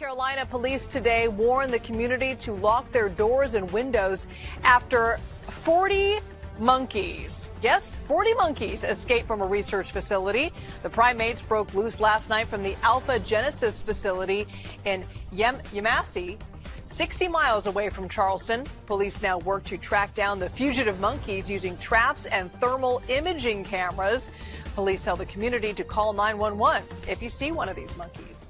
Carolina police today warned the community to lock their doors and windows after 40 monkeys. Yes, 40 monkeys escaped from a research facility. The primates broke loose last night from the Alpha Genesis facility in Yemassee, 60 miles away from Charleston. Police now work to track down the fugitive monkeys using traps and thermal imaging cameras. Police tell the community to call 911 if you see one of these monkeys.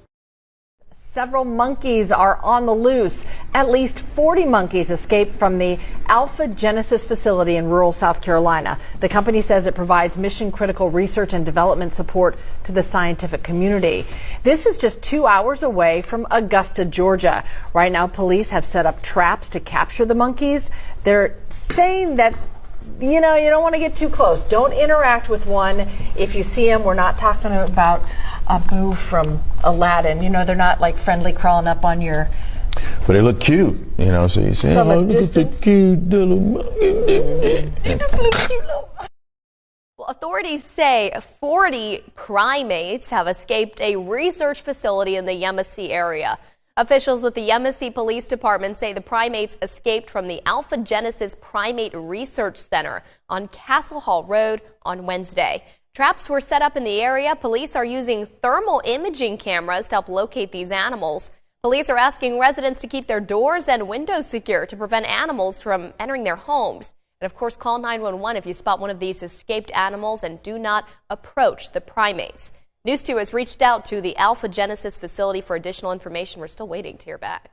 Several monkeys are on the loose. At least 40 monkeys escaped from the Alpha Genesis facility in rural South Carolina. The company says it provides mission-critical research and development support to the scientific community. This is just 2 hours away from Augusta, Georgia. Right now, police have set up traps to capture the monkeys. They're saying that you don't want to get too close. Don't interact with one. If you see them, we're not talking about Abu from Aladdin. They're not like friendly crawling up on your... But they look cute, so you say, from a look distance. at the cute little Well, authorities say 40 primates have escaped a research facility in the Yemassee area. Officials with the Yemassee Police Department say the primates escaped from the Alpha Genesis Primate Research Center on Castle Hall Road on Wednesday. Traps were set up in the area. Police are using thermal imaging cameras to help locate these animals. Police are asking residents to keep their doors and windows secure to prevent animals from entering their homes. And of course, call 911 if you spot one of these escaped animals, and do not approach the primates. News 2 has reached out to the Alpha Genesis facility for additional information. We're still waiting to hear back.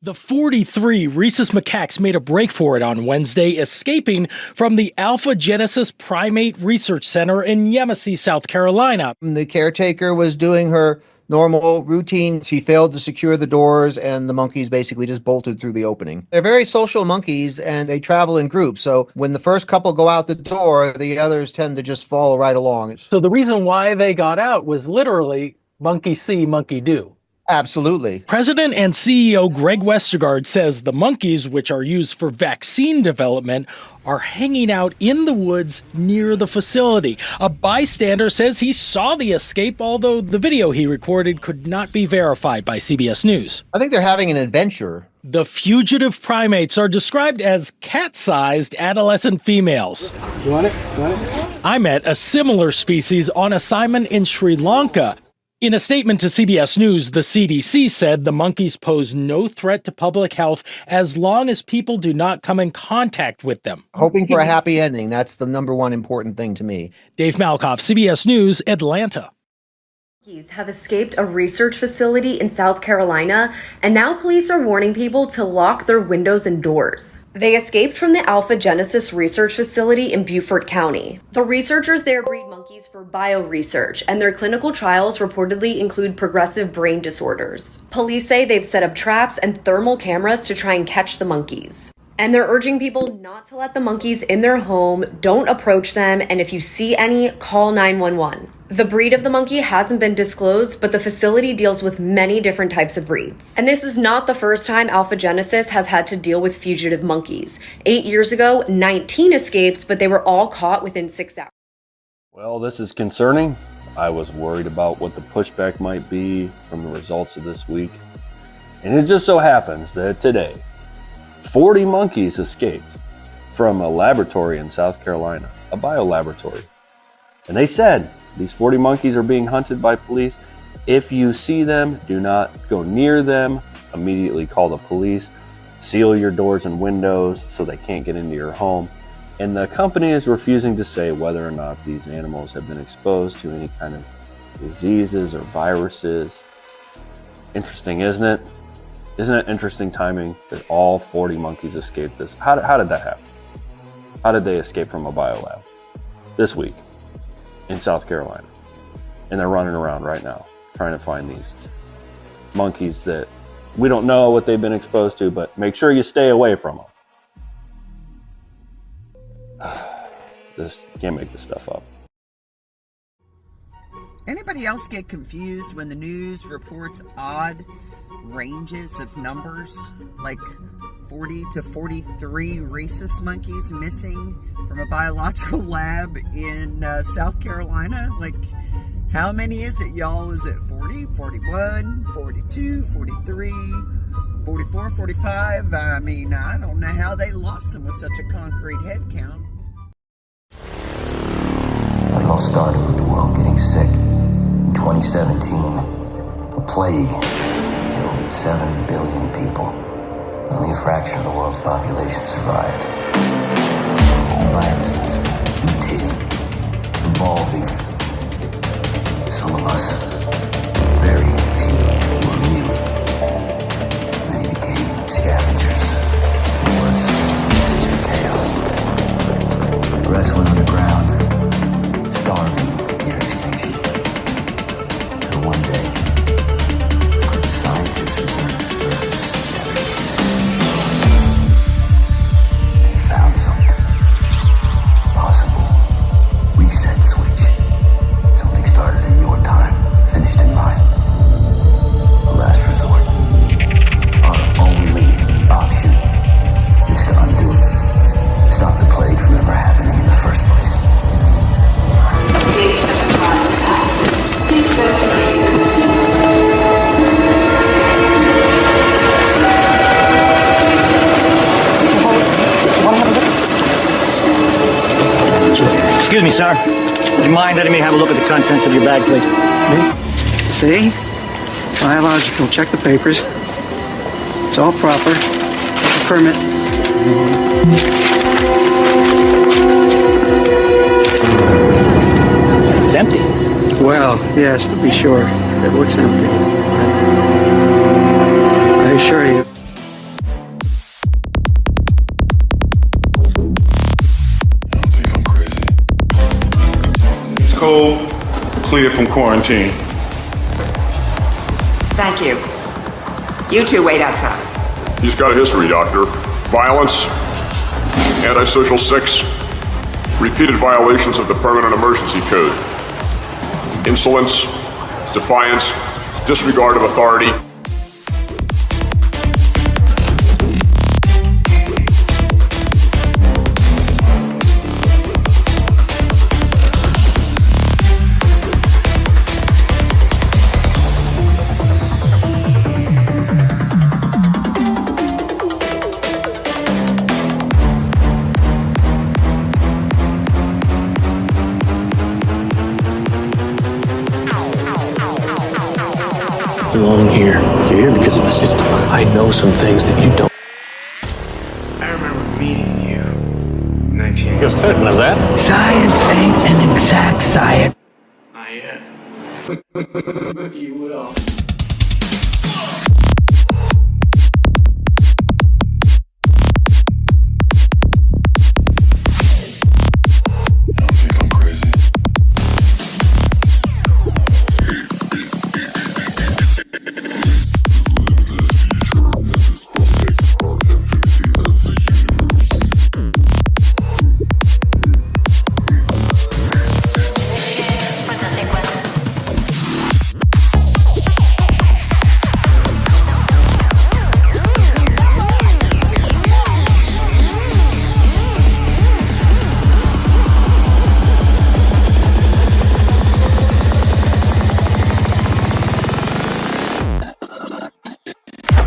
The 43 rhesus macaques made a break for it on Wednesday, escaping from the Alpha Genesis Primate Research Center in Yemassee, South Carolina. The caretaker was doing her normal routine. She failed to secure the doors, and the monkeys basically just bolted through the opening. They're very social monkeys, and they travel in groups. So when the first couple go out the door, the others tend to just follow right along. So the reason why they got out was literally monkey see, monkey do. Absolutely. President and CEO Greg Westergaard says the monkeys, which are used for vaccine development, are hanging out in the woods near the facility. A bystander says he saw the escape, although the video he recorded could not be verified by CBS News. I think they're having an adventure. The fugitive primates are described as cat-sized adolescent females. You want it? I met a similar species on assignment in Sri Lanka. In a statement to CBS News, the CDC said the monkeys pose no threat to public health as long as people do not come in contact with them. Hoping for a happy ending. That's the number one important thing to me. Dave Malkoff, CBS News, Atlanta. Monkeys have escaped a research facility in South Carolina, and now police are warning people to lock their windows and doors. They escaped from the Alpha Genesis research facility in Beaufort County. The researchers there breed monkeys for bioresearch, and their clinical trials reportedly include progressive brain disorders. Police say they've set up traps and thermal cameras to try and catch the monkeys. And they're urging people not to let the monkeys in their home, don't approach them, and if you see any, call 911. The breed of the monkey hasn't been disclosed, but the facility deals with many different types of breeds. And this is not the first time Alpha Genesis has had to deal with fugitive monkeys. 8 years ago, 19 escaped, but they were all caught within 6 hours. Well, this is concerning. I was worried about what the pushback might be from the results of this week. And it just so happens that today, 40 monkeys escaped from a laboratory in South Carolina, a biolaboratory. And they said these 40 monkeys are being hunted by police. If you see them, do not go near them. Immediately call the police. Seal your doors and windows so they can't get into your home. And the company is refusing to say whether or not these animals have been exposed to any kind of diseases or viruses. Interesting, isn't it? Isn't it interesting timing that all 40 monkeys escaped this? How did that happen? How did they escape from a biolab this week in South Carolina? And they're running around right now trying to find these monkeys that we don't know what they've been exposed to, but make sure you stay away from them. This can't make this stuff up. Anybody else get confused when the news reports odd ranges of numbers, like 40 to 43 rhesus monkeys missing from a biological lab in South Carolina? Like, How many is it, y'all? Is it 40, 41, 42, 43, 44, 45? I mean, I don't know how they lost them with such a concrete head count. It all started with the world getting sick. In 2017, a plague killed 7 billion people. Only a fraction of the world's population survived. Viruses mutating, evolving. Some of us, very few, were immune. Many became scavengers. Wars, chaos. The rest went underground, starving near extinction. Till one day, scientists returned to the surface. They found something. Possible reset switch. Something started in your time, finished in mine. The last resort. Our only option is to undo it. Stop the plague from ever happening in the first place. Excuse me, sir. Would you mind letting me have a look at the contents of your bag, please? Me? See? Biological. Check the papers. It's all proper. It's a permit. It's empty. Well, yes, to be sure. It looks empty. I assure you. Cold, clear from quarantine. Thank you. You two wait outside. He's got a history, Doctor. Violence, antisocial sex, repeated violations of the Permanent Emergency Code, insolence, defiance, disregard of authority. Belong here. You're here because of the system. I know some things that you don't. I remember meeting you. 19. You're certain of that? Science ain't an exact science. Not yet. But you will.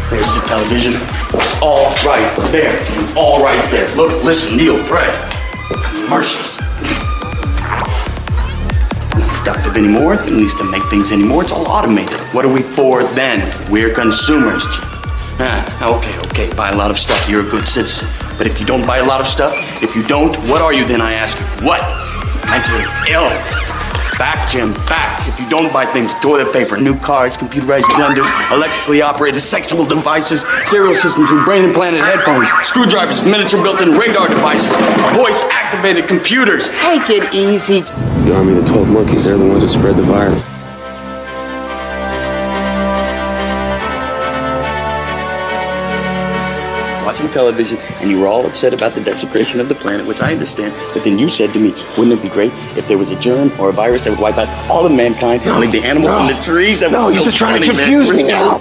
There's the television. It's all right there. All right there. Look, listen, Neil, pray. Commercials. Productive anymore, at least to make things anymore. It's all automated. What are we for then? We're consumers. Okay, buy a lot of stuff. You're a good citizen. But if you don't buy a lot of stuff, if you don't, what are you then, I ask you? What? Mentally ill. Back, Jim, back. If you don't buy things, toilet paper, new cars, computerized blenders, electrically operated sexual devices, stereo systems with brain-implanted headphones, screwdrivers, miniature built-in radar devices, voice-activated computers. Take it easy. The army of the 12 monkeys, they're the ones that spread the virus. Watching television, and you were all upset about the desecration of the planet, which I understand. But then you said to me, wouldn't it be great if there was a germ or a virus that would wipe out all of mankind, leave the animals and the trees? That was you're just trying to confuse me now.